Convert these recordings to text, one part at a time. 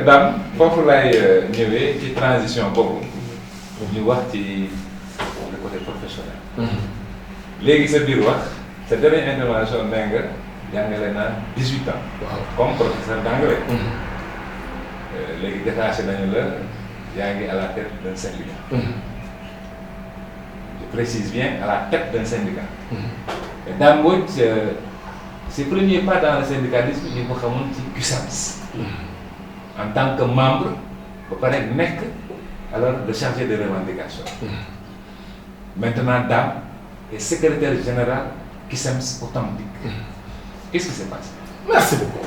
Dame foofu lay ñëwee ci transition boobu ñu wax ci le côté professionnel. léegi sa biir wax sa dernière intervention nee nga jàngale naa 18 ans. waaw comme professeur d'anglais. léegi détaché nañu la yaa ngi à la tête d'un syndicat. Je précise bien à la tête d'un syndicat. Et Dame Mbodj ses premiers pas dans le syndicalisme ñu ko xamoon ci CUSEMS. En tant que membre ba pare nekk alors le chargé de revendication. Maintenant Dame est secrétaire général CUSEMS authentique. Qu'est-ce qui s'est passé? merci beaucoup.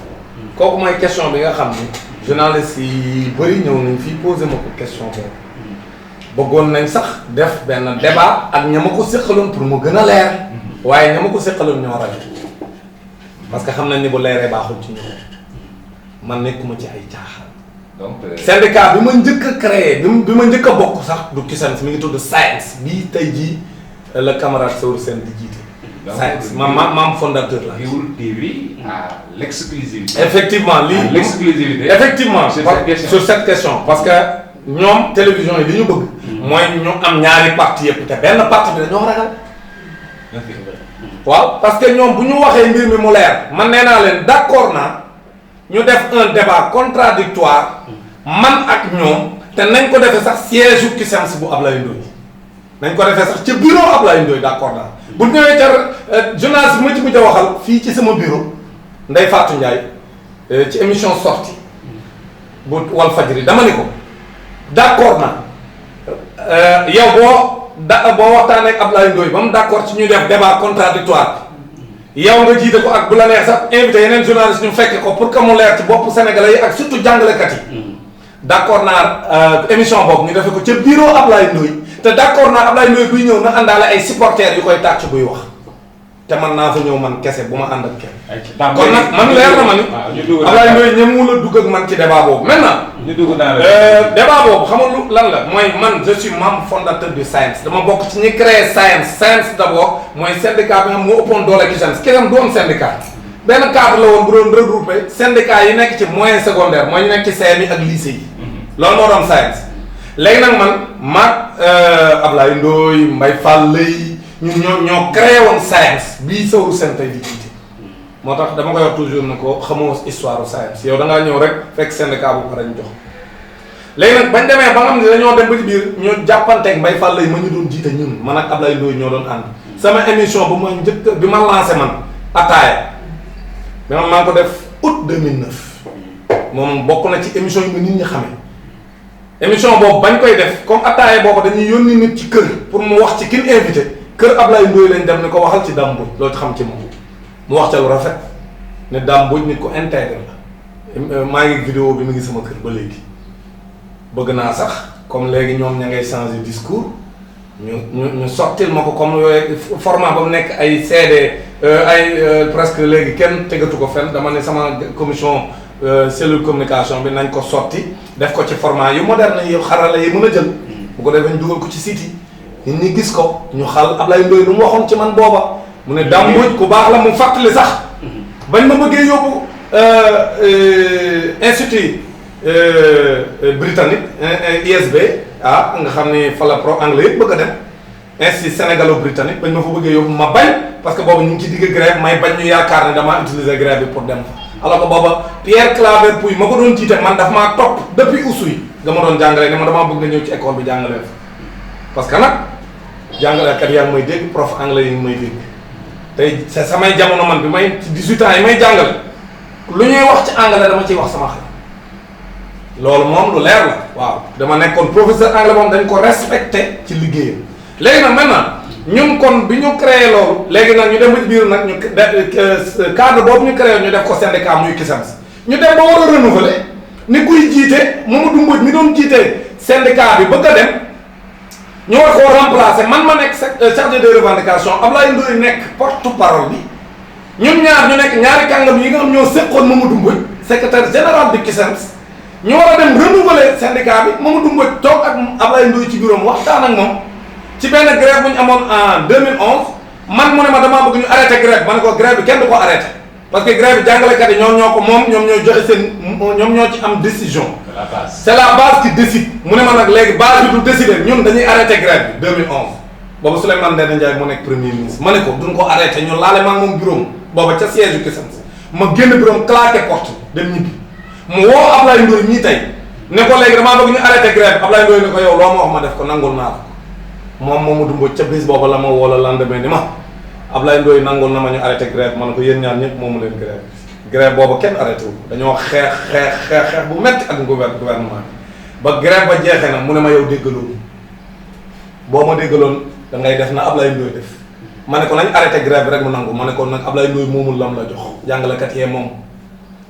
kooku mooy question bi nga xam ni journaliste yi bëri ñëw nañ fii posé ma ko question boobu. bëggoon nañ sax def benn débat ak ña ma ko séqaloon pour mu gën a leer. waaye ña ma ko séqaloon ñoo rajo. parce que xam nañ ni bu leeree baaxul ci ñoom man nekkuma ci ay caaxaan. donc syndicat bi ma njëkk a créé bi ma njëkk a bokk sax du CUSEMS mi ngi tudd SAEMS bii tey jii le camarade Sewru Sène di jiite. SAEMS maam fondateur la. Gueoul TV à l'exclusivité. effectivement lii l'exclusivité. effectivement sur cette question parce que ñoom télévision yi li ñu bëgg. mooy ñu am ñaari parti yëpp te benn parti bi dañoo ragal. waaw parce que ñoom bu ñu waxee mbir mi mu leer man nee naa leen d'accord naa ñu def un débat contradictoire man ak ñoom te nañ ko defee sax siège u CUSEMS bu Ablaye Ndoye nañ ko defee sax ca bureau Ablaye Ndoye d'accord naa bu ñëwee ca journaliste bi ma ci mujj a waxal fii ci sama bureau Ndeye Fatou Ndiaye ci émission sortie bu Walfadjri dama ni ko d'accord naa yow boo waxtaanee ak Ablaye Ndoye ba mu d'accord ci ñuy def débat contradictoire yow nga jiite ko ak bu la neex sax invité yeneen journaliste ñu fekke ko pour que mu leer ci bopp sénégalais yi ak surtout jàngalekat yi. d'accord naa émission boobu ñu defee ko ca bureau Ablaye Ndoye te d'accord naa Ablaye Ndoye buy ñëw na àndaale ay supporters yu koy tàcc buy wax te man naa fa ñëw man kese bu ma ànd ak kenn. kon nag man leer na ma ni. Ablaye Ndoye ñëmu la dugg ak man ci débat boobu maintenant. ñu dugg naa débat boobu xam nga lan la mooy man je suis membre fondateur du SAEMS dama bokk ci ñi créé SAEMS d'abord mooy syndicat bi nga xam moo ëppoon doole CUSEMS CUSEMS du woon syndicat benn cadre la woon bu doon regroupé syndicat yi nekk ci moyen secondaire mooy ñu nekk ci CM yi ak lycée yi loolu moo doon SAEMS léegi nag man maag Ablaye Ndoye Mbaye Fall lay ñun ñoo créé woon SAEMS bii Sewru Sène tey di jiite moo tax dama koy wax toujours ne ko xamoo histoire SAEMS yow da ngaa ñëw rek fekk syndicat bu pare ñu jox léegi nag bañ demee ba nga xam ne dañoo dem ba ci biir ñu jàppanteeg Mbaye Fall lay ma ñu doon jiite ñun man ak Ablaye Ndoye ñoo doon ànd sama émission bu ma njëkk bi ma lancé man ataaya bi man maa ngi ko def août 2009 moom bokk na ci émission yi nga nit ñi xamee émission boobu bañ koy def comme ataaya boobu dañuy yónni nit ci kër pour mu wax ci kin invité kër Ablaye Ndoye lañ dem ni ko waxal ci Dame Mbodj loolu ci xam ci moom mu wax ca lu rafet ne Dame Mbodj nit ko intègre la maa ngi vidéo bi mu ngi sama kër ba léegi bëgg naa sax comme léegi ñoom ña ngay changer discours ñu sottil ma ko comme yooyu format ba mu nekk ay CD presque léegi kenn tegatu ko fenn dama ne sama commission cellule communication bi nañ ko sotti def ko ci format yu moderne yu xarala yi mën a jël bu ko defee ñu dugal ko ci site yi nit ñi gis ko ñu xal Ablaye Ndoye lu mu waxoon ci man booba mu ne Dame Mbodj ku baax la mu fàttali sax bañ ma bëggee yóbbu institut britannique ISB nga xam ni fa la pro anglais yëpp bëgg a dem institut sénégalo-britannique bañ ma fa bëggee yóbbu ma bañ parce que boobu ñu ngi ci digg grève may bañ ñu yaakaar ne damaa utiliser grève bi pour dem fa alors que booba Pierre Claver Pouy ma ko doon jiite man daf maa topp depuis Oussouye nga ma doon jàngalee ne ma damaa bëgg nga ñëw ci école bi jàngalee fa parce que nag jàngalekat yaa ngi may dégg prof anglais yi ngi may dégg tey c'est samay jamono man bi may ci 18 ans yi may jàngale lu ñuy wax ci anglais dama ciy wax sama xel loolu moom lu leer la waaw dama nekkoon professeur anglais moom dañ ko respecté ci liggéeyam léegi nag maintenant ñun kon bi ñu créé loolu léegi nag ñu dem ba ci biir nag ñu cadre boobu ñu créé ñu def ko syndicat muy CUSEMS ñu dem ba war a renouveler ni kuy jiite Mamadou Mbodj mi doon jiite syndicat bi bëgg a dem ñu war koo remplacer man ma nekk chargé de revendication Ablaye Ndoye nekk porte-parole bi ñun ñaar ñu nekk ñaari kàngam yi nga xam ñoo séqoon Mamadou Mbodj secrétaire général du CUSEMS ñu war a dem renouveler syndicat bi Mamadou Mbodj toog ak Ablaye Ndoye ci bureau waxtaan ak moom ci benn grève bu ñu amoon en 2011 man mu ne ma damaa bëgg ñu arrêté grève ma ne ko grève bi kenn du ko arrêté parce que grève bi jàngalekat yi ñoo ko moom ñoom ñoo joxe seen ñoom ñoo ci am décision. c'est la base qui décide. mu ne ma nag léegi base bi du décider ñun dañuy arrêté grève bi 2011 boobu Souleymane Ndéné Ndiaye mu nekk premier ministre ma ne ko duñ ko arrêté ñun laale maa moom bureau booba ca siège yu Kisum ma génn bureau claqué porte dem ñibbi mu woo Ablaye Ndoye ñii tey ne ko léegi damaa bëgg ñu arrêté grève Ablaye Ndoye ne ko yow loo ma wax ma def ko nangul naa ko moom Mamadou Mbodj ca bis booba la ma woo la lendemain ni ma Ablaye Ndoye nangul na ma ñu arrêté grève ma ne ko yéen ñaar ñëpp moomu leen grève booba kenn arrêté wu dañoo xeex bu metti ak gouvernement ba grève ba jeexee nag mu ne ma yow déggaloon boo ma déggaloon da ngay def na Ablaye Ndoye def ma ne ko nañ arrêté grève bi rek mu nangu ma ne ko nag Ablaye Ndoye moomul lam la jox jàngalekat yee moom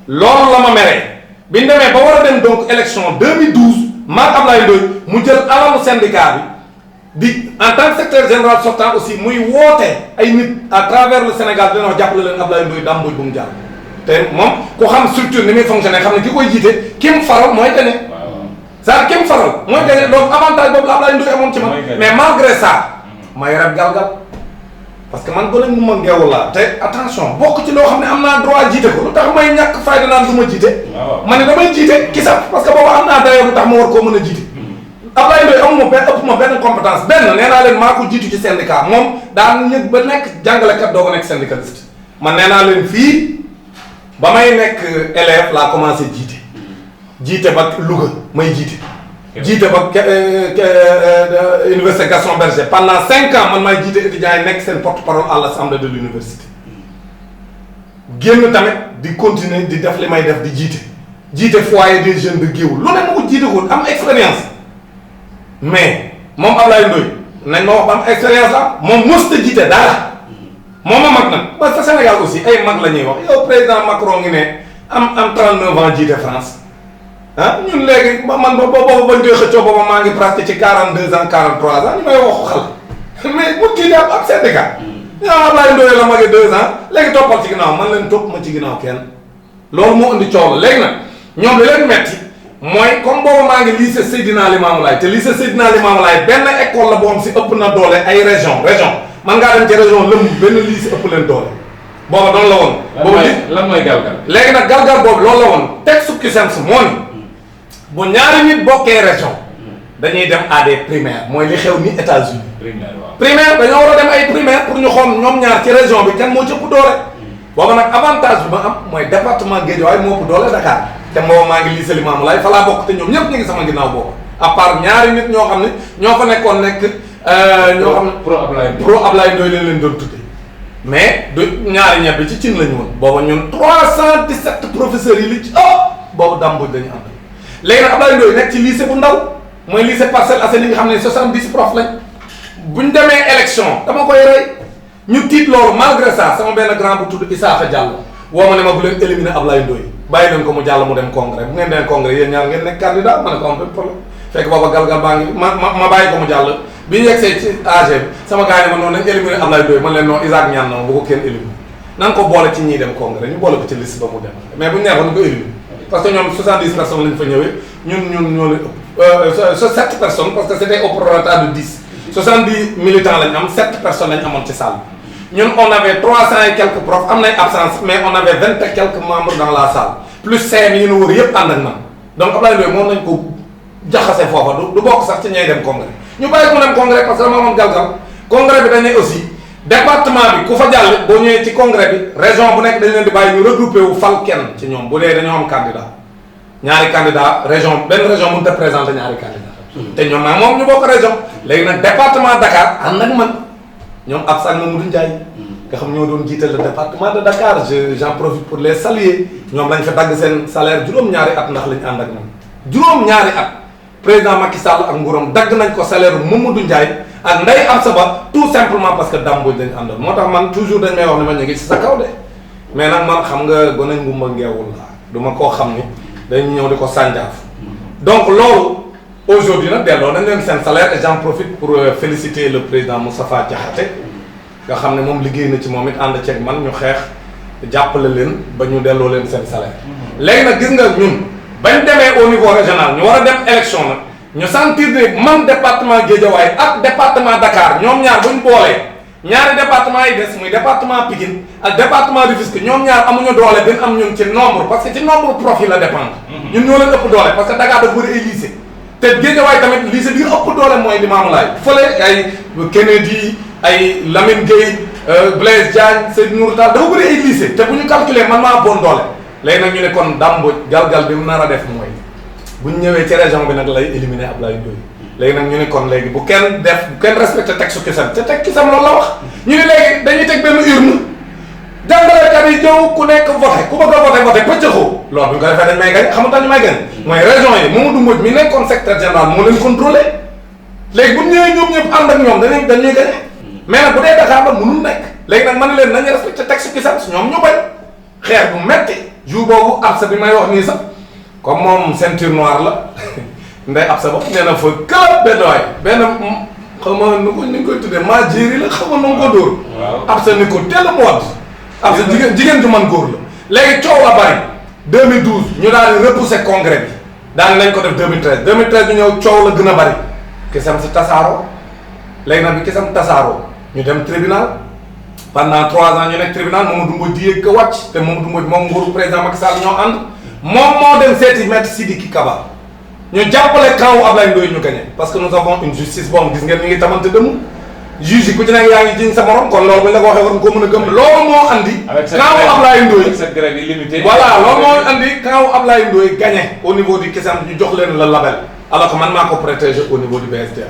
loolu la ma meree biñ demee ba war a dem donc élection 2012 maag Ablaye Ndoye mu jël alalu syndicat bi di en tant que secrétaire général sortant aussi muy woote ay nit à travers le Sénégal dina wax jàppale leen Ablaye Ndoye Dame Mbodj bu mu jàll te moom ku xam structure ni muy fonctionné xam ne ki koy jiite ki mu faral mooy gagné c'est-à-dire ki mu faral mooy gagné donc avantage boobu la Ablaye Ndoye amoon ci man mais malgré ça may rab galgal parce que man gone mu ma ngeewu laa te attention bokk ci loo xam ne am naa droit jiite ko lu tax may ñàkk fayda naan du ma jiite ma ne damay jiite kisa parce que boobu am naa dayoo bu tax ma war koo mën a jiite Ablaye Ndoye amuma benn ëpp ma benn compétence benn nee naa leen maa ko jiitu ci syndicat moom daan ñëg ba nekk jàngalekat doo ko nekk syndicaliste man nee naa leen fii ba may nekk élève laa commencé jiite ba Louga may jiite ba université Gaston Berger pendant 5 ans man maay jiite étudiants yi nekk seen porte-parole à l'assemblée de l'université génn tamit di continuer di def li may def di jiite foyer des jeunes de Géoul lu ne ma ko jiite ko am expérience mais moom Ablaye Ndoye nañ ma wax ba am expérience la moom mosut a jiite dara moom a mag nag parce que Sénégal aussi ay mag la ñuy wax yow président Macron ngi ne am 39 ans jiite France ah ñun léegi man boobu bañ koy xëccoo booba maa ngi presque ci 42 ans 43 ans ñu may waxu xel mais bu jiite ab syndicat ñaa Ablaye Ndoye la magee 2 ans léegi toppal ci ginnaaw man leen topp ma ci ginnaaw kenn loolu moo indi coow la léegi nag ñoom li leen metti mooy comme boobu maa ngi lycée Seydina Limamou Laye te lycée Seydina Limamou Laye benn école la boo xam si ëpp na doole ay région man ngaa dem ci région lëmb benn lycée ëpp leen doole booba doon la woon boobu lan mooy galgal léegi nag galgal boobu loolu la woon texte Cusems moo ni bu ñaari nit bokkee région dañuy dem à des primaires mooy li xew ni États-Unis primaire dañoo war a dem ay primaire pour ñu xool ñoom ñaar ci région bi kan moo ci ëpp doole booba nag avantage bi ma am mooy département Guédiawaye moo ëpp doole Dakar te booba maa ngi lycée Limamou Laye fa laa bokk te ñoom ñëpp ñu ngi sama ginnaaw boobu à part ñaari nit ñoo xam ne ñoo fa nekkoon nekk ñoo xam ne pro Ablaye Ndoye leen doon tudde mais du ñaari ñebe ci cin lañu woon booba ñun 317 professeurs yi li ci boobu Dame Mbodj dañu ànd léegi nag Ablaye Ndoye nekk ci lycée bu ndaw mooy lycée Parcelles Assainies nga xam ne 70 profs lañ bu ñu demee élection dama koy rey ñu tiit loolu malgré ça sama benn grand bu tudd Issakha Diallo woo ma ne ma bu leen éliminer Ablaye Ndoye bàyyi leen ko mu jàll mu dem congrès bu ngeen demee congrès yéen ñaar ngeen nekk candidat ma ne ko am benn problème fekk booba galgal baa ngi ma bàyyi ko mu jàll bi ñu yegsee ci AG bi sama gars yi ma noonu nañ éliminer Ablaye Ndoye man leen noonu Isaac ñaan na ma bu ko kenn éliminer nan ko boole ci ñiy dem congrès ñu boole ko ci liste ba mu dem mais bu ñu neexoon ñu ko éliminer parce que ñoom 70 personnes lañ fa ñëwee ñun ñoo leen ëpp 7 personnes parce que c'était au prorata de 10 70 militants lañ am 7 personnes lañ amoon ci salle bi ñun on avait 300 et quelques profs am nay absence mais on avait 20 et quelques membres dans la salle plus CM yi ñu wër yëpp ànd ak man donc Ablaye Ndoye moom nañ ko jaxase foofa du bokk sax ci ñay dem congrès ñu bàyyi ko dem congrès parce que dama amoon galgal congrès bi dañ ne aussi département bi ku fa jàll boo ñëwee ci congrès bi région bu nekk dañ leen di bàyyi ñu regroupé wu fal kenn ci ñoom bu dee dañoo am candidat ñaari candidat région benn région mënut a présenter ñaari candidat te ñoom nag moom ñu bokk région léegi nag département Dakar ànd ak man ñoom Absane Mamadou Ndiaye nga xam ñoo doon jiital le département de Dakar j'en profite pour les saluer ñoom lañ fa dagg seen salaire juróom-ñaari at ndax lañ ànd ak man juróom-ñaari at président Macky Sall ak nguuram dagg nañ ko salaire Mamadou Ndiaye ak Ndeye Absa Ba tout simplement parce que Dame Mbodj lañ àndoon moo tax man toujours dañ may wax ne ma ñu ngi ci sa kaw de mais nag man xam nga gone ngumba ngeewul la du ma koo xam ni dañu ñëw di ko sànjaaf donc loolu aujourd'hui nag delloo nañ leen seen salaire et j'en profite pour féliciter le président Moustapha Diakhaté nga xam ne moom liggéey na ci moom it ànd ceeg man ñu xeex jàppale leen ba ñu delloo leen seen salaire léegi nag gis nga ñun bañ demee au niveau régional ñu war a dem élection nag ñu sentir ne man département Guédiawaye ak département Dakar ñoom ñaar buñ boolee ñaari département yi des muy département Pikine ak département Rufisque ñoom ñaar amuñu doole benn am ñun ci nombre parce que ci nombre profil la dépendre. ñun ñoo leen ëpp doole parce que Dakar dafa bëri ay lycée te Guédiawaye tamit lycée bi ëpp doole mooy Limamoulaye fële ay Kennedy ay Lamine Gueye Blaise Diagne Seydou Nourou Tall dafa bëri ay lycée te bu ñu calculer man maa bon doole léegi nag ñu ne kon Dame Mbodj galgal bi mu nar a def mooy bu ñu ñëwee ci région bi nag lay éliminer Ablaye Ndoye léegi nag ñu ne kon léegi bu kenn respecté teg su kisam te teg kisam loolu la wax ñu ne léegi dañuy teg benn urne jàngalekat yi ñëw ku nekk voté ku bëgg a voté pëccëxoo loolu bu ñu ko defee dañ may gañ xam nga ñu may gañ mooy région yi Mamadou Mbodj mi nekkoon secrétaire général moo leen contrôlé léegi bu ñu ñëwee ñoom ñëpp ànd ak ñoom dañuy gañe mais nag bu dee Dakar la mënul nekk léegi nag mën leen nañu respecté teg su kisam ñoom ñu bañ xeex bu metti jour boobu absa bi may wax nii sax comme moom ceinture noire la nday absa bopp nee na fa këlab benn waay benn xam nga nu ko ni koy tuddee maa jéeri la xam nga nu ko dóor absa ni ko teel a mu wadd absa jigéen ju man góor la léegi coow la bari 2012 ñu daal di repousser congrès bi daal nañ ko def 2013 2013 ñu ñëw coow la gën a bari kisam si tasaaroo léegi nag bi kisam tasaaroo ñu dem tribunal pendant 3 ans ñu nekk tribunal Mamadou Mbodj di yëg ko wàcc te Mamadou Mbodj moom nguuru président Macky Sall ñoo ànd moom moo dem seeti maître Sidiki Kaba ñu jàppale kaw Ablaye Ndoye ñu gagné parce que nous avons une justice boobu gis ngeen ñu ngi tamante dëmm juge yi ku ci nekk yaa ngi jiñ sa morom kon loolu bu ñu la ko waxee war nga koo mën a gëm loolu moo andi kaw Ablaye Ndoye voilà loolu moo andi kaw Ablaye Ndoye gagné au niveau du Kisam ñu jox leen le label alors que man maa ko protégé au niveau du BSDA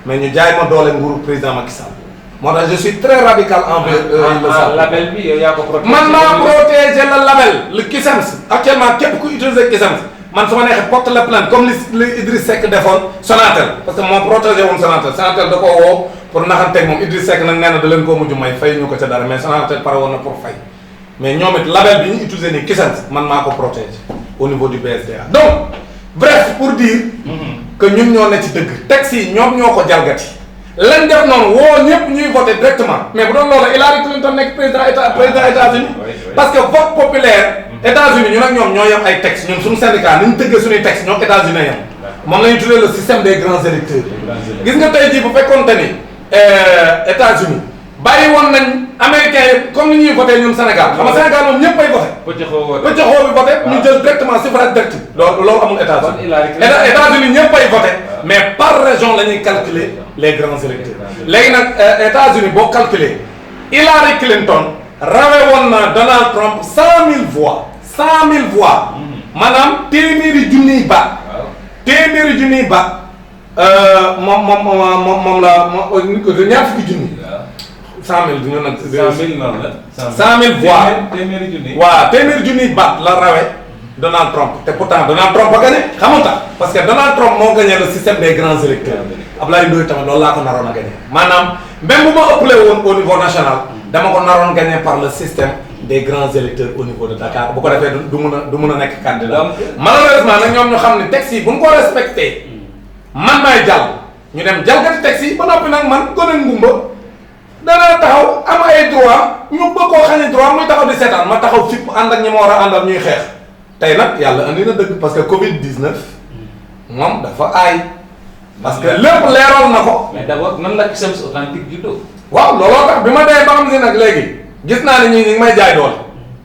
mais ñu jaay ma doole nguuru président Macky Sall moo tax je suis très radical envers le label bi yow yaa ko protégé. man maa protégé le label le Kisams actuellement képp ku utiliser Kisams man su ma neexee porte la plainte comme li Idriss Seck defoon Sonatel parce que moo protégé woon Sonatel Sonatel da koo woo pour naxanteeg moom Idriss Seck nag nee na da leen koo mujj may fay ñu ko ca dara mais Sonatel pare woon na pour fay mais ñoom it label bi ñu utiliser nii Kisams man maa ko protégé au niveau du BSDA donc bref pour dire que ñun ñoo ne ci dëgg texte yi ñoom ñoo ko jalgati lañ def noonu woo ñëpp ñuy voté directement mais bu doon loolu Hillary Clinton nekk président États-Unis parce que vote populaire États-Unis ñun ak ñoom ñoo yem ay textes ñun suñu syndicat ni ñu tëggee suñuy textes ñoom États-Unis yem moom la ñu tuddee le système des grands électeurs gis nga tey jii bu fekkoonte ni États-Unis bàyyi woon nañ américains yi comme ni ñuy voté ñun Sénégal xam nga Sénégal moom ñëpp ay voté pëccëxoo bi voté ñu jël directement suffrage direct loolu amul États-Unis ñëpp ay voté mais par région la ñuy calculer les grands électeurs léegi nag États-Unis boo calculer Hillary Clinton rawee woon na Donald Trump 100 000 voix maanaam téeméeri junniy baat moom la ñaar fukki junni 100 000 du ñu nag 100 000 noonu la 100 000 voix téeméeri junni waaw téeméeri junniy baat la rawee Donald Trump te pourtant Donald Trump a gagné xamul tax parce que Donald Trump moo gagné le système des grands électeurs Ablaye Ndoye tamit loolu laa ko naroon a gagné maanaam même bu ma ëppalee woon au niveau national dama ko naroon gagné par le système des grands électeurs au niveau de Dakar bu ko defee du mun a nekk candidat malheureusement nag ñoom ñu xam ne texte yi bu ñu ko respecté man maay jàll ñu dem jalgati texte yi ba noppi nag man gone ngumba danaa taxaw am ay droit ñu bëgg koo xañe droit muy taxaw di seetaan ma taxaw fipp ànd ak ñi ma war a àndal ñuy xeex tey nag yàlla andi na dëgg parce que Covid 19 moom dafa aay. parce que lépp leeral na ko. mais d'abord nan la Kisums authentique juddoo. waaw looloo tax bi ma dee ba xam si nag léegi gis naa ne ñii ñu ngi may jaay doole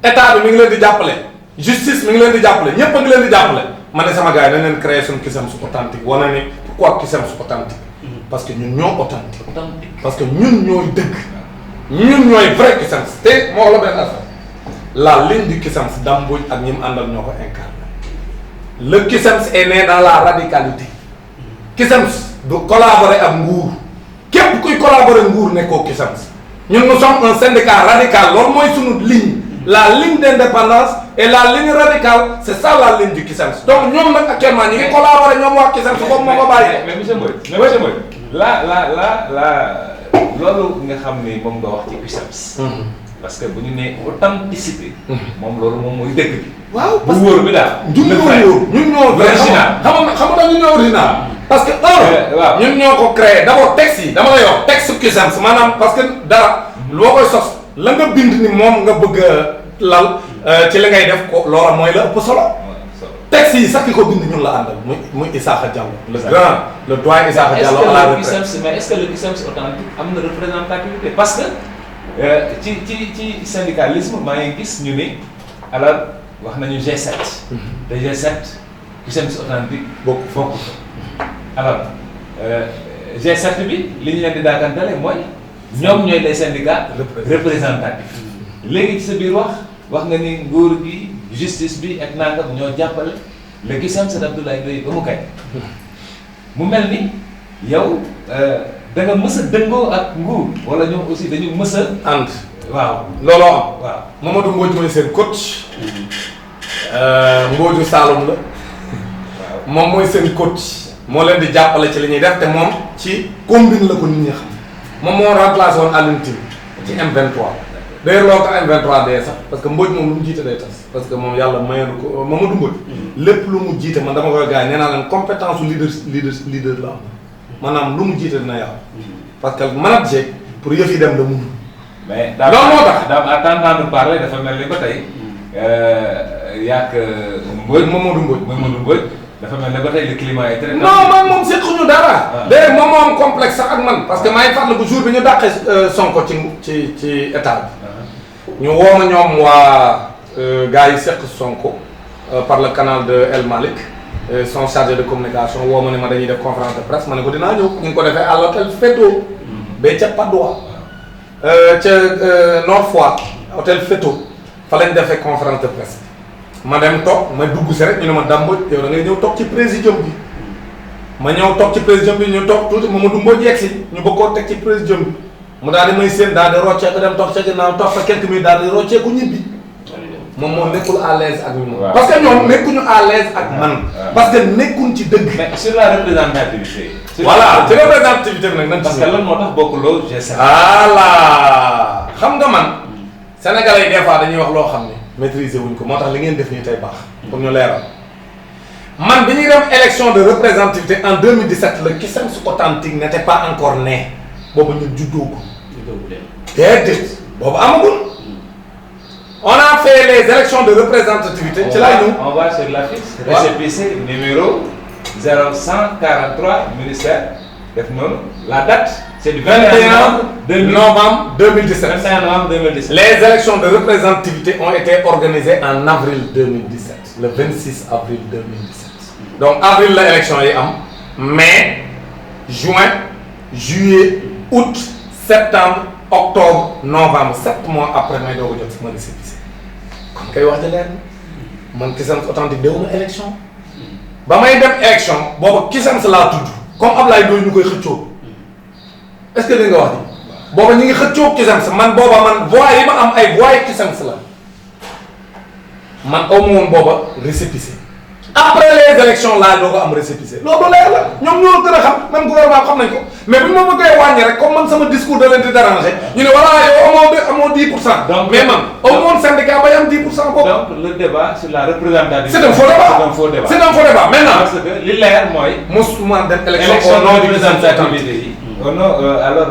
état bi mi ngi leen di jàppale justice mi ngi leen di jàppale ñëpp a ngi leen di jàppale ma ne sama gars yi dañ leen créer suñu Kisums authentique wane ne pourquoi Kisums authentique parce que ñun ñoo authentique parce que ñun ñooy dëgg ñun ñooy vrai Kisums te moo la benn affaire la ligne du Kisums Dame Mbodj ak ñi mu àndal ñoo ko incarné le Kisums est né dans la radicalité Kisums du collaborer ak nguur képp kuy collaborer nguur nekkoo Kisums ñun nous sommes un syndicat radical loolu mooy sunu ligne la ligne d'indépendance et la ligne radicale c'est ça la ligne du Kisums donc ñoom nag actuellement ñu ngi collaborer ñoom waa Kisums boobu moo ko bàyyi. mais monsieur Mbodj loolu nga xam ni moom nga wax ci Kisums. parce que bu ñu nee authenticité. moom loolu moom mooy dëgg bi. waaw bu wóor bi daal. ñun ñoo original xam nga ñun ñoo original. parce que waaw ñun ñoo ko créé d'abord texte yi dama lay wax texte Kisums maanaam parce que dara loo koy sos la nga bind ni moom nga bëgg a lal ci li ngay def ko loola mooy la ëpp solo texte yi sax ki ko bind ñun la àndal muy Issakha Diallo. le doyen Issakha Diallo à la retraite. mais est-ce que le CUSEMS authentique am na représentativité parce que ci syndicalisme maa ngi gis ñu ni alors wax nañu G7. te G7 CUSEMS authentique bokk alors G7 bi li ñu leen di daakantale mooy ñoom ñooy les syndicats représentatifs léegi ci sa biir wax nga ni nguur gi justice bi ak nangam ñoo jàppale le CUSEMS Abdoulaye Ndoye ba mu kay mu mel ni yow da nga mës a dëngoo ak nguur wala ñoom aussi dañu mës a ànd. waaw looloo am. waaw Mamadou Mbodj mooy seen coach. Mbodju Saloum la. moom mooy seen coach. moo leen di jàppale ci li ñuy def te moom ci combine la ko nit ñi xam moom moo remplacé woon Alioune Tine ci M23 d'ailleurs loo ko M23 dee sax parce que Mbodj moom lu mu jiite day tas parce que moom yàlla mayoon ko Mamadou Mbodj lépp lu mu jiite man dama koy gars yi nee naa leen compétence su leader la am maanaam lu mu jiite dina yàqu parce que manager pour yëf yi dem la mun mais loolu moo tax daam à t'entendre parler dafa mel ni ba tey yàq Mbodj Mamadou Mbodj dafa mel ne ba tey le climat est très. non man moom sequñu dara. d'ailleurs moom moo am complexe sax ak man parce que maa ngi fàttaliku jour bi ñu dàqee Sonko ci état bi. ñu woo ma ñoom waa gars yi seq Sonko par le canal de El Malick son chargé de communication woo ma ne ma dañuy def conférence de presse ma ne ko dinaa ñëw ñu ngi ko defee à l'hôtel Feto. ba ca Padoa. ca Nord Foire hôtel Feto fa lañ defee conférence de presse. ma dem toog ma dugg si rek ñu ne ma Dame Mbodj yow da ngay ñëw toog ci présidium bi ma ñëw toog ci présidium bi ñu toog tuuti Mamadou Mbodj yegg si ñu bëgg koo teg ci présidium bi mu daal di may séen daal di rocceeku dem toog ca ginnaaw toog fa quelques minutes daal di rocceeku ñibbi moom moo nekkul à l'aise ak ñun. parce que ñoom nekkuñu à l'aise ak man. parce que nekkuñ ci dëgg. mais sur la représentativité. voilà ci représentativité bi nag nañ ci. parce que lan moo tax bokkuloo G7. voilà xam nga man Sénégalais yi des fois dañuy wax loo xam ne. maîtriser wuñ ko moo tax li ngeen def nii tey baax pour ñu leeral man bi ñuy dem élection de représentativité en 2017 le CUSEMS authentique n'était pas encore né boobu ñu juddoo ko. déedéet boobu amagul. on a fait les élections de représentativité. ci laay ñëw on va sur l'affiche. récépissé numéro 0143 ministère def noonu la date. c'est du 21 novembre 2017. 21 novembre 2017. Les élections de représentativité ont été organisées en avril 2017, le 26 avril 2017. Donc avril la élection yi am mai, juin, juillet, août, septembre, octobre, novembre 7 mois après may doog a jot sama récépissé. kon kay wax dëgg yàlla man CUSEMS authentique déwuma élection ba may dem élection boobu CUSEMS laa tudd comme Ablaye Ndoye ñu koy xëccoo. est-ce que li nga wax ni booba ñu ngi xëccoo CUSEMS man booba man voix yi ma am ay voix yi CUSEMS la man aw ma woon booba récépissé après les élections laa doo ko am récépissé loolu leer la ñoom ñoo gën a xam même gouvernement xam nañ ko mais bu ñu ma bëggee wàññi rek comme man sama discours da leen di déranger ñu ne voilà yow amoo 10 pour cent. donc mais man aw ma woon syndicat bay am 10 pour cent boobu. donc le débat sur la représentativité. c'est un faux débat c'est un faux débat. c'est un faux débat maintenant. parce que li leer mooy. mosuma dem élection au nom du représentativité yi. non alors.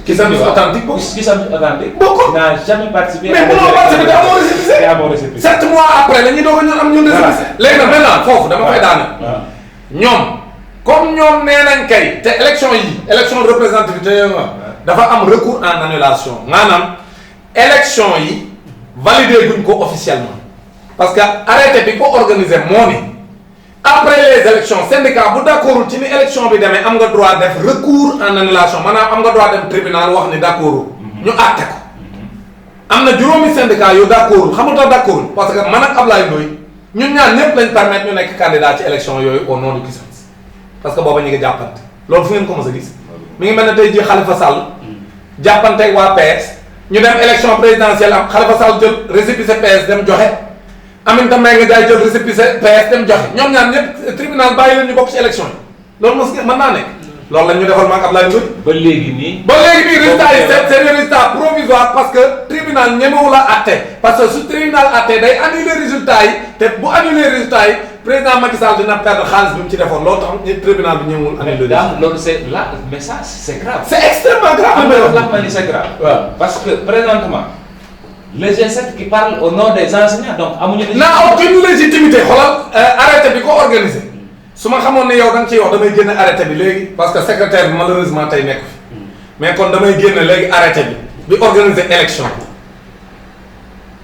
CUSEMS authentique bokk. CUSEMS authentique. bokk n'a jamais participé. mais mënoo participer amoo récépissé. amoo récépissé. 7 mois après la ñuy doog a ñun am ñun récépissé. léegi nag maintenant foofu dama koy daane. ñoom comme ñoom nee nañ kay te élection yi élection de représentativité yooyu dafa am recours en annulation maanaam élection yi validé guñ ko officiellement parce que arrêté bi ko organisé moo ni après les élections syndicat bu d'accordul ci ni élection bi demee am nga droit def recours en annulation maanaam am nga droit dem tribunal wax ni d'accordul ñu àtte ko am na juróomi syndicat yu d'accordul xam nga tax d'accordul parce que man ak Ablaye Ndoye ñun ñaar ñëpp lañ permettre ñu nekk candidat ci élection yooyu au nom du CUSEMS parce que booba ñu ngi jàppante loolu fu ngeen ko mës a gis mi ngi mel ne tey jii Khalifa Sall jàppante ak waa PS ñu dem élection présidentielle am Khalifa Sall jël récépissé PS dem joxe Aminata Mbengue Ndiaye jël récépissé PS dem joxe ñoom ñaar ñëpp tribunal bàyyi leen ñu bokk ci élection yi loolu mos mën naa nekk loolu lañ ñu defal maag Ablaye Ndoye ba léegi nii. ba léegi nii résultat yi c'est des résultats provisoires parce que tribunal ñemewu la àtte parce que su tribunal àtte day annuler résultats yi te bu annuler résultats yi président Macky Sall dina perdre xaalis bi mu ci defoon loolu tax tribunal bi ñëwul annuler résultats. loolu c'est là mais ça c'est grave. c'est extrêmement grave. la c'est grave. waaw parce que présentement le G7 qui parle au nom des enseignants donc amuñu. n'a aucune légitimité xoolal arrêté bi ko organisé su ma xamoon ne yow da nga ciy wax damay génne arrêté bi léegi parce que secrétaire bi malheureusement tey nekk fi mais kon damay génne léegi arrêté bi organiser élection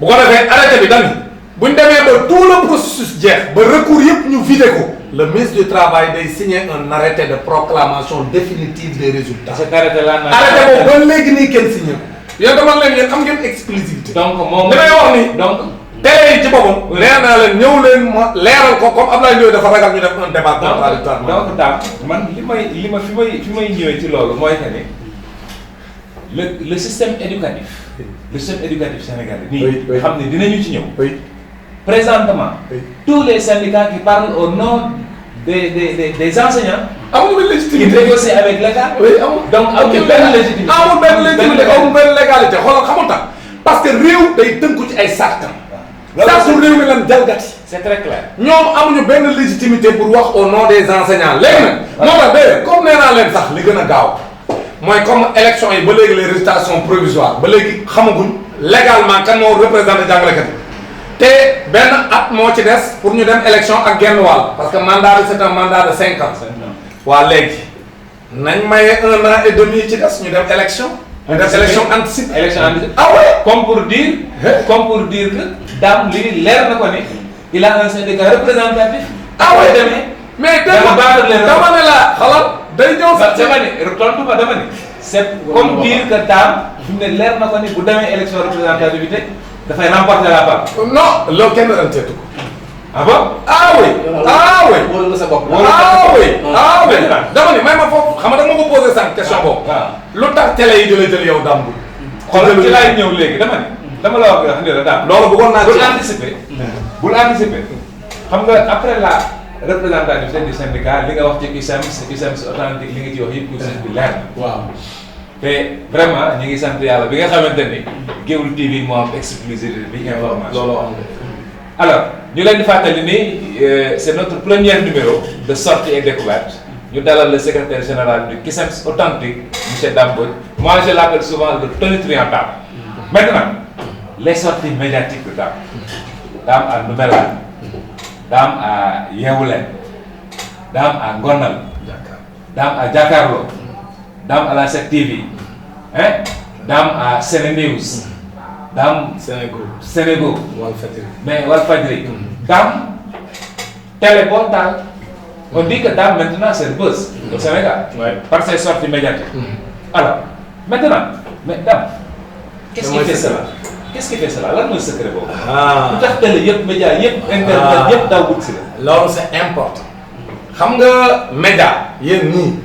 bu ko defee arrêté bi dañu bu ñu demee ba tout le processus jeex ba recours yëpp ñu vidé ko le ministre du travail day signer un arrêté de proclamation définitive des résultats. cet arrêté là arrêté boobu ba léegi nii kenn signé ko. yéen dama leen yéen am ngeen exclusivité. donc moom li may wax ni donc. télé yi ci boppam. leer naa leen ñëw leen ma leeral ko comme Abdoulaye Ndoye dafa ragal ñu def un débat contradictoire. donc daam man fi may ñëwee ci loolu mooy que ne le système éducatif. le système éducatif sénégalais. nii nga xam ne dinañu ci ñëw. présentement. tous les syndicats qui parlent au nom des enseignants. amul benn légitimité qui négocient avec l'État. oui amul donc amul benn légitimité. amul benn légitimité amul benn légalité xoolal xamul tax parce que réew day tënku ci ay sartam. sartu réew mi lan jalgati. c'est très clair. ñoom amuñu benn légitimité pour wax au nom des enseignants léegi nag. moo tax de comme nee naa leen sax li gën a gaaw mooy comme élection yi ba léegi les résultats sont provisoires ba léegi xamaguñ légalement kan moo représenté jàngalekat yi te benn at moo ci des pour ñu dem élection ak genn wàll parce que mandat bi c'est un mandat de 5 ans. waa léegi nañ maye 1 an et demi ci des ñu dem élection. ñu def élection anticipée. élection anticipée. ah ouais. comme pour dire que daam lii leer na ko ni il a un syndicat représentatif. ah ouais demee. mais dama ne la xalaat day ñëw sax. dama ne tontu ma dama ne. c'est comme dire que daam fi mu ne leer na ko ni bu demee élection représentativité dafay remporter la part. non loolu kenn ranteetu ko. ah bon. ah oui ah oui. wóolu nga sa bopp. ah oui ah oui. dama ne may ma foofu xam nga da nga ma ko posé sànq question boobu. lu tax télé yi di la jël yow Dame Mbodj. xoolal ci laay ñëw léegi dama ne. dama la wax nga xam ne daal. loolu bëggoon naa ci bul anticiper xam nga après la représentativité du syndicat li nga wax ci USAMS authentique li nga ci wax yëpp USAMS bi leer na. waaw. te vraiment ñu ngi sant yàlla bi nga xamante ni Gueoul TV moo am exclusivité bi information. looloo am alors ñu leen di fàttali ni c'est notre premier numéro de sortie et découverte ñu dalal le secrétaire général du CUSEMS authentique monsieur Dame Mbodj. Moi je l'appelle souvent le tonitruant. Maintenant les sorties médiatiques de Dame. Dame à Ndoumbelane, Dame à Yeewu Leen, Dame à Ngonal, Dame à Jakaarlo, Dame à la 7TV, hein? Dame à Sénénews, Dame Sénégo, mais Walfadjri, Dame télé boo taal. On dit que Dame maintenant c'est le buzz au Sénégal par ses sorties médiatiques. Alors maintenant mais Dame qu'est-ce qui fait cela? Qu'est-ce qui fait cela lan mooy secret boobu. lu tax télé yëpp média yëpp internet yëpp daw wut si la. loolu c'est important. xam nga média yéen ñii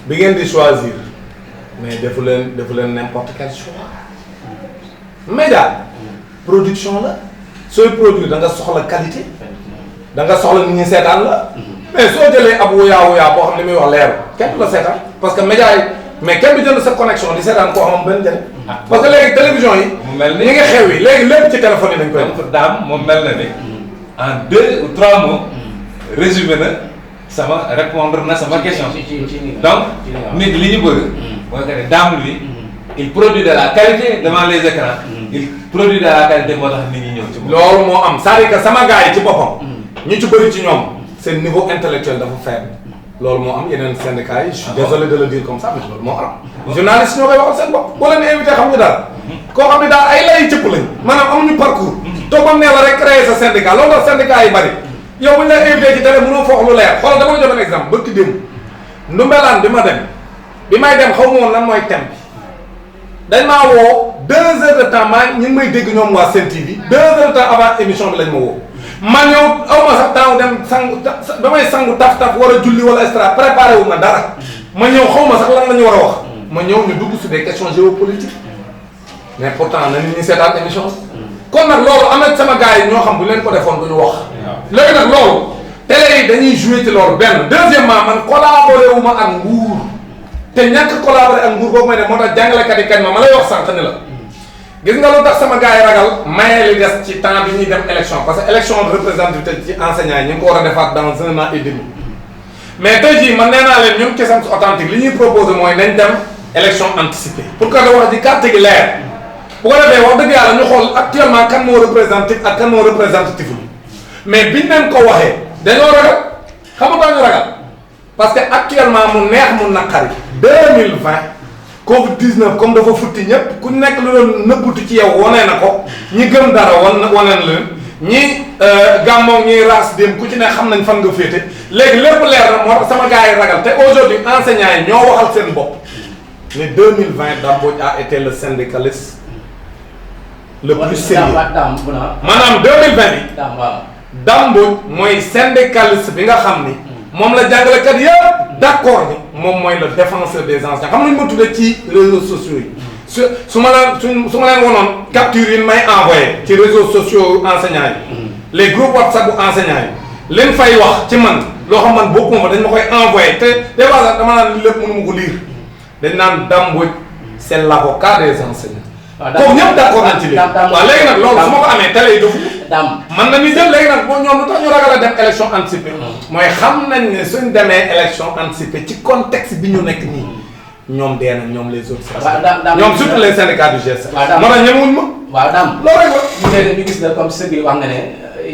bi ngeen di choisir mais defu leen n'importe quel choix. média production la sooy produire da nga soxla qualité da nga soxla nit ñi seetaan la mais soo jëlee ab wuyaa boo xam ne muy wax leer kenn du la seetaan parce que média yi mais kenn du jënd sa connexion di seetaan koo xam benn njëriñ. parce que léegi télévision yi. mu mel ni ñi nga xew yi léegi lépp ci téléphone yi dañ koy. donc Dame moom mel na ni en 2 ou 3 mots résumé na sama répondre na sama question. donc nit li ñu bëgg. mooy que ne Dame lui il produit de la qualité devant les écrans. il produit de la qualité moo tax nit ñi ñëw ci moom. loolu moo am c'est-à-dire que sama gars yi ci boppam. ñu ci bëri ci ñoom seen niveau intellectuel dafa faible. loolu moo am yeneen syndicats yi. je suis désolé de le dire comme ça mais loolu moo am. journaliste ñoo koy waxal seen bopp boo leen invité xam nga daal. koo xam ne daal ay lay cëpp lañ. maanaam amuñu parcours. toog ba mu ne la rek créer sa syndicat loolu tax syndicat yi bari. yow bu ñu lay invité ci télé mënoo foox lu leer xoolal dama la jox un exemple bëgg démb. Ndoumbelane bi ma dem bi may dem xaw ma woon lan mooy thème bi dañ maa woo 2 heures de temps ñu ngi may dégg ñoom waa Sen TV 2 heures de temps avant émission bi lañ ma woo. ma ñëw aw ma sax temps dem sangu damay sangu taf war a julli wala extra préparé wu ma dara ma ñëw xaw ma sax lan la ñu war a wax ma ñëw ñu dugg sur des questions géopolitiques mais pourtant na nit ñi seetaan émission kon nag loolu am na sama gars yi ñoo xam bu leen ko defoon du ñu wax. léegi nag loolu télé yi dañuy jouer ci loolu benn deuxièmement man collaboré wu ma ak nguur te ñàkk collaboré ak nguur boobu may def moo tax jàngalekat yi kañ ma lay wax sànq ni la. gis nga lu tax sama gars yi ragal maye li des ci temps bi ñuy dem élection parce que élection de représentativité ci enseignants yi ñu ngi ko war a defaat dans 1 an et demi mais tey jii man nee naa leen ñun CUSEMS authentique li ñuy proposé mooy nañ dem élection anticipée pour que da wax ji carte gi leer bu ko defee wax dëgg yàlla ñu xool actuellement kan moo représentatif ak kan moo représentatif mais biñ leen ko waxee dañoo ragal xam nga ñu ragal parce que actuellement mu neex mu naqari 2020 Covid 19 comme dafa futti ñëpp ku nekk lu doon nëbbutu ci yow wane na ko ñi gëm dara wane leen ñi gàmmoog ñiy raas dem ku ci ne xam nañ fan nga féete léegi lépp leer na moo tax sama gars yi ragal te aujourd'hui enseignants yi ñoo waxal seen bopp ne 2020 Dame Mbodj a été le syndicaliste le plus sérieux maanaam 2020 bi Dame Mbodj mooy syndicaliste bi nga xam ni moom la jàngalekat yëpp d'accord ni moom mooy le défenseur des enseignants xam nañu ma tuddee ci réseaux sociaux yi su ma leen wonoon capture yi may envoyé ci réseaux sociaux enseignants yi les groupes WhatsApp bu enseignants yi leen fay wax ci man loo xam man bokkuma fa dañ ma koy envoyé te des fois sax dama naan lépp mënu ma ko lire dañ naan Dame Mbodj c'est l'avocat des enseignants. kooku ñëpp d'accord nañ ci léegi. waaw léegi nag loolu su ma ko amee télé yi defu man nañu jël léegi nag boo ñoom lu tax ñu ragal a dem élection anticipée mooy xam nañ ne suñ demee élection anticipée ci contexte bi ñu nekk nii ñoom dee nañ ñoom les autres. ñoom surtout les syndicats du G7. waaw Dame moo tax ñemewuñ ma. waaw Dame loolu rek la. ñu gis na comme sëñ bi wax nga ne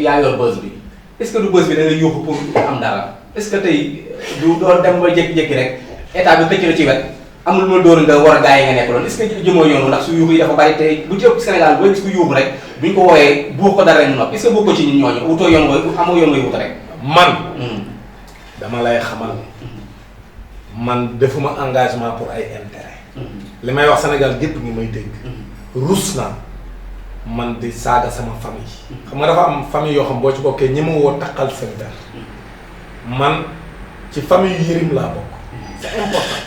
yaa yor buzz bi est-ce que du buzz bi da nga yuuxu pour am dara est-ce que tey du doon dem ba jékki-jékki rek état bi xëcc la ci wet amul ma dóor nga war a gars yi nga nekk loolu est-ce que jëmoo yoonu ndax su yuuxu yi dafa bari te bu ci ëpp Sénégal boo gis ku yuuxu rek buñ ko wooyee buux ko dara rek mu nopp est-ce que boo ko ci ñun ñooñu wutoo yoon mooy amoo yoon mooy wuta rek man dama lay xamal man defuma engagement pour ay intérêt li may wax Sénégal gépp ngi may dégg rus naa man di saaga sama famille xam nga dafa am famille yoo xam boo ci bokkee ñi ma woo taqal seen der man ci famille yu Yérim laa bokk c'est important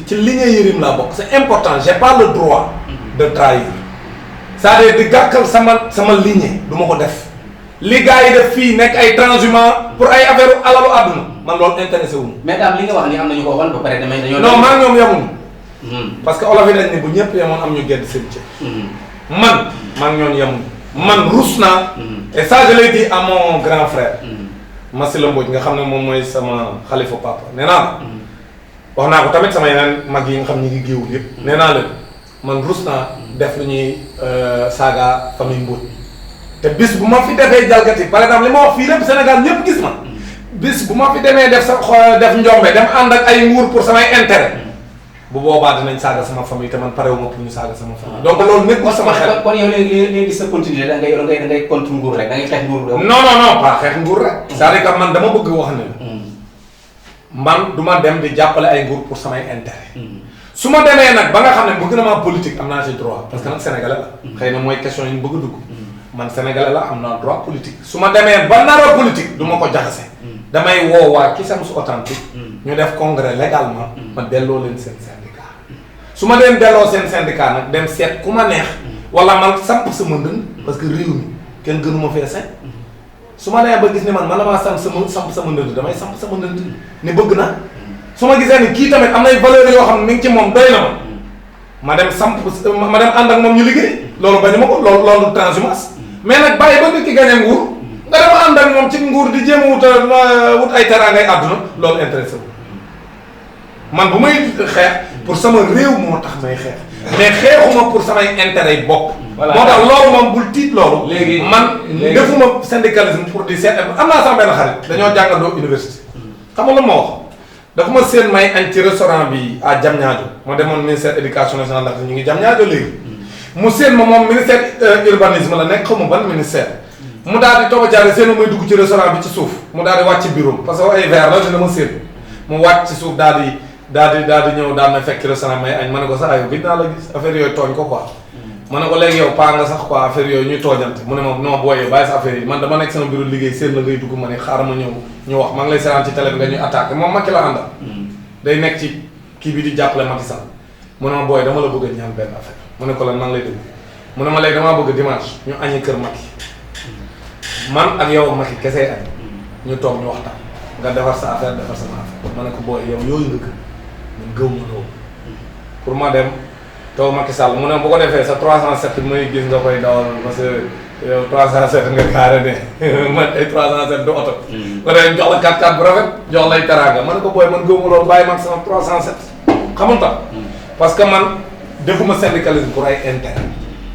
ci lignée Yérim laa bokk c'est important j'ai pas le droit de trahir c'est-à-dire di gàkkal sama lignée du ma ko def li gars yi def fii nekk ay transhumants pour ay affaire alalu àdduna man loolu intéressé wu mais daam li nga wax ni am nañu ko wan ba pare damay dañoo non maa ñoom yemuñu parce que olof yi dañ ne bu ñëpp yemoon am ñu gedd seen cër man maa ñoon yemuñu man rus naa et ça je l'ai dit à mon grand frère Massila Mbodj nga xam ne moom mooy sama xalifa papa nee naa wax naa ko tamit sama yeneen mag yi nga xam ñi ngi géewul yëpp nee naa leen man rus naa def lu ñuy saaga famille Mbodj te bis bu ma fi defee jalgati par exemple li ma wax fii lépp Sénégal ñëpp gis ma bis bu ma fi demee def def njombe dem ànd ak ay nguur pour samay intérêt bu boobaa dinañ saaga sama famille te man parewuma pour ñu saaga sama famille. donc loolu nekkul sama xel. kon yow léegi sa continuer da ngay contre nguur rek da ngay xeex nguur rek. non pas xeex nguur rek. c'est-à-dire que man dama bëgg wax ne la. man du ma dem di jàppale ay nguur pour samay intérêt. su ma demee nag ba nga xam ne bëgg na maa politique am naa ci droit parce que nag sénégalais la. xëy na mooy question yi ñu bëgg a dugg. man sénégalais la am naa droit politique. su ma demee ba nar a politique du ma ko jaxase. damay woo waa Cusems authentique ñu def congrès légalement. ma delloo leen seen syndicat. su ma leen delloo seen syndicat nag dem seet ku ma neex. wala man samp sama ndënd. parce que réew mi kenn gënu ma fee sañ. su ma nee ba gis ne man damaa samp sama ndënd damay samp sama ndënd ni bëgg na. su ma gisee ni kii tamit am nay valeurs yoo xam ne mi ngi ci moom doy na ma dem samp ma dem ànd ak moom ñu liggéey loolu bañu ma ko loolu transhumance mais nag bàyyi ba nit ki gañe nguur nga dem ànd ak moom ci nguur di jéem a wut ay teraangay àdduna loolu intéressé wu man bu may xeex pour sama réew moo tax may xeex mais xeexuma pour samay intérêt yi bopp. voilà moo tax loolu moom bul tiit loolu. léegi man defuma syndicalisme pour di seet am naa sama benn xarit dañoo jàngandoo université xam nga lu ma wax. dafa ma seen may añ ci restaurant bi à Diamniadio ma demoon ministère éducation nationale ndax ñu ngi Diamniadio léegi mu seen ma moom ministère urbanisme la nekk xaw ma ban ministère mu daal di toog a jaaree seen may dugg ci restaurant bi ci suuf mu daal di wàcc bureau parce que ay verre la dina ma seen mu wàcc ci suuf daal di ñëw daal na fekk ci restaurant may añ ma ne ko sax yow gis naa la gis affaire yooyu tooñ ko quoi ma ne ko léegi yow paa nga sax quoi affaire yooyu ñuy tooñante mu ne ma non booyee bàyyi sa affaire yi man dama nekk sama bureau liggéey seen la ngay dugg ma ne xaaral ma ñëw ñu wax maa ngi lay seetaan ci télé bi nga ñuy attaqué moom Macky la àndal day nekk ci kii bi di jàppale Macky Sall mu ne ma booy dama la bëgg a ñaan benn affaire mu ne ko lan maa ngi lay déglu mu ne ma léegi damaa bëgg dimanche ñu añi kër Macky man ak yow Macky kese añ ñu toog ñu waxtaan nga defar sa affaire defar sama affaire ma ne ko booy yow yooyu nga gën man gëw ma loolu pour ma dem taw Macky Sall mu ne bu ko defee sa 307 may gis nga koy dawal parce que yow 307 nga carré ne man ay 307 du oto. ba tey jox la 4x4 bu rafet jox lay teraanga man ko booy man gëmuma loolu bàyyi mag sama 307. xamul tax parce que man defuma syndicalisme pour ay intérêt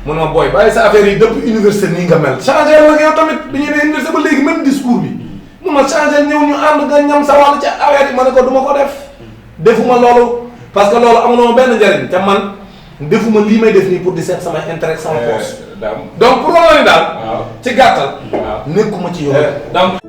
mun ma booy bàyyi sa affaire yi depuis université nii nga mel changé la yow tamit bi ñuy ne université ba léegi même discours bi mun ma changé ñëw ñu ànd nga ñam sa wàll ci affaire yi ma ne ko du ma ko def defuma loolu parce que loolu amunoo benn njëriñ te man defuma lii may def nii pour di seet sama intérêt sama poche donc pour loolu daal ci gàttal nekkuma ci yoon donc